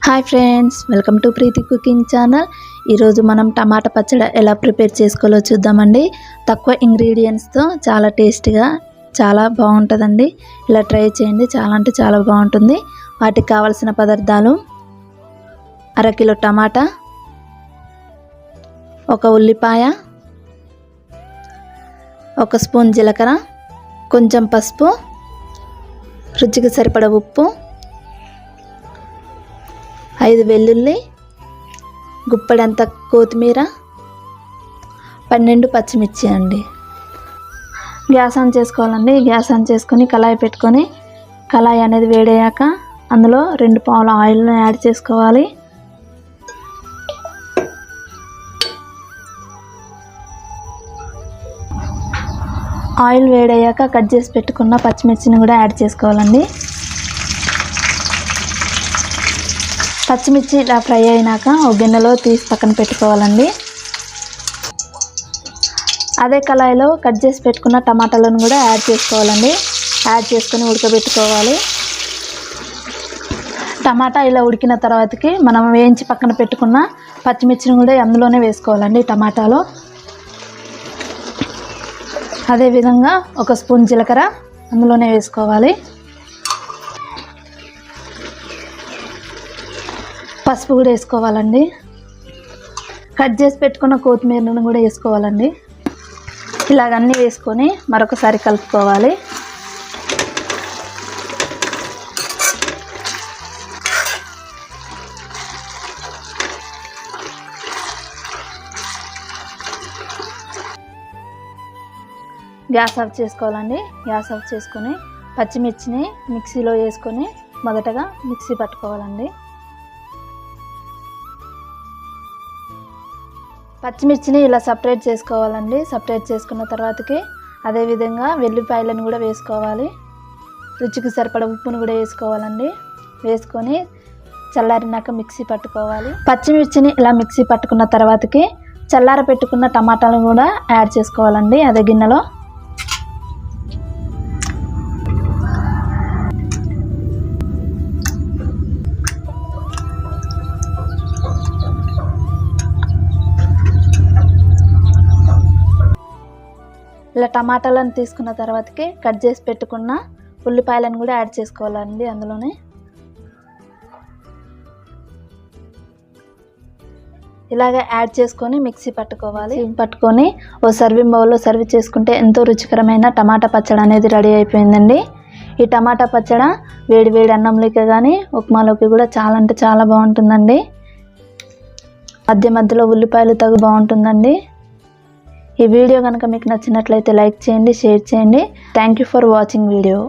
Hi friends, welcome to Preethi cooking channel. ఈరోజు మనం టమాటా పచ్చడి ఎలా ప్రిపేర్ చేసుకోవాలో చూద్దామండి. తక్కువ ఇంగ్రీడియంట్స్తో చాలా టేస్టీగా చాలా బాగుంటుందండి. ఇలా ట్రై చేయండి, చాలా అంటే చాలా బాగుంటుంది. వాటికి కావాల్సిన పదార్థాలు: అరకిలో టమాటా, ఒక ఉల్లిపాయ, ఒక స్పూన్ జీలకర్ర, కొంచెం పసుపు, రుచికి సరిపడ ఉప్పు, 5 వెల్లుల్లి, గుప్పెడంత కొత్తిమీర, 12 పచ్చిమిర్చి అండి. గ్యాస్ ఆన్ చేసుకోవాలండి. గ్యాస్ ఆన్ చేసుకొని కళాయి పెట్టుకొని, కళాయి అనేది వేడయ్యాక అందులో 2 పావుల ఆయిల్ని యాడ్ చేసుకోవాలి. ఆయిల్ వేడయ్యాక కట్ చేసి పెట్టుకున్న పచ్చిమిర్చిని కూడా యాడ్ చేసుకోవాలండి. పచ్చిమిర్చి ఇలా ఫ్రై అయినాక ఒక గిన్నెలో తీసి పక్కన పెట్టుకోవాలండి. అదే కళాయిలో కట్ చేసి పెట్టుకున్న టమాటాలను కూడా యాడ్ చేసుకోవాలండి. యాడ్ చేసుకొని ఉడకబెట్టుకోవాలి. టమాటా ఇలా ఉడికిన తర్వాతకి మనం వేయించి పక్కన పెట్టుకున్న పచ్చిమిర్చిని కూడా అందులోనే వేసుకోవాలండి. టమాటాలో అదేవిధంగా ఒక స్పూన్ జీలకర్ర అందులోనే వేసుకోవాలి. పసుపు కూడా వేసుకోవాలండి. కట్ చేసి పెట్టుకున్న కొత్తిమీరను కూడా వేసుకోవాలండి. ఇలాగన్నీ వేసుకొని మరొకసారి కలుపుకోవాలి. గ్యాస్ ఆఫ్ చేసుకోవాలండి. గ్యాస్ ఆఫ్ చేసుకొని పచ్చిమిర్చిని మిక్సీలో వేసుకొని మొదటగా మిక్సీ పట్టుకోవాలండి. పచ్చిమిర్చిని ఇలా సపరేట్ చేసుకోవాలండి. సపరేట్ చేసుకున్న తర్వాతకి అదేవిధంగా వెల్లిపాయలను కూడా వేసుకోవాలి. రుచికి సరిపడ ఉప్పును కూడా వేసుకోవాలండి. వేసుకొని చల్లారినాక మిక్సీ పట్టుకోవాలి. పచ్చిమిర్చిని ఇలా మిక్సీ పట్టుకున్న తర్వాతకి చల్లార పెట్టుకున్న టమాటాలను కూడా యాడ్ చేసుకోవాలండి అదే గిన్నెలో. ఇలా టమాటాలను తీసుకున్న తర్వాతకి కట్ చేసి పెట్టుకున్న ఉల్లిపాయలను కూడా యాడ్ చేసుకోవాలండి అందులోనే. ఇలాగ యాడ్ చేసుకొని మిక్సీ పట్టుకోవాలి. పట్టుకొని ఓ సర్వింగ్ బౌల్లో సర్వ్ చేసుకుంటే ఎంతో రుచికరమైన టమాటా పచ్చడి అనేది రెడీ అయిపోయిందండి. ఈ టమాటా పచ్చడి వేడి వేడి అన్నంలోకి కానీ ఉప్మాలోకి కూడా చాలా అంటే చాలా బాగుంటుందండి. మధ్య మధ్యలో ఉల్లిపాయలు తగు బాగుంటుందండి. ఈ వీడియో కనుక మీకు నచ్చినట్లయితే లైక్ చేయండి, షేర్ చేయండి. Thank you for watching video.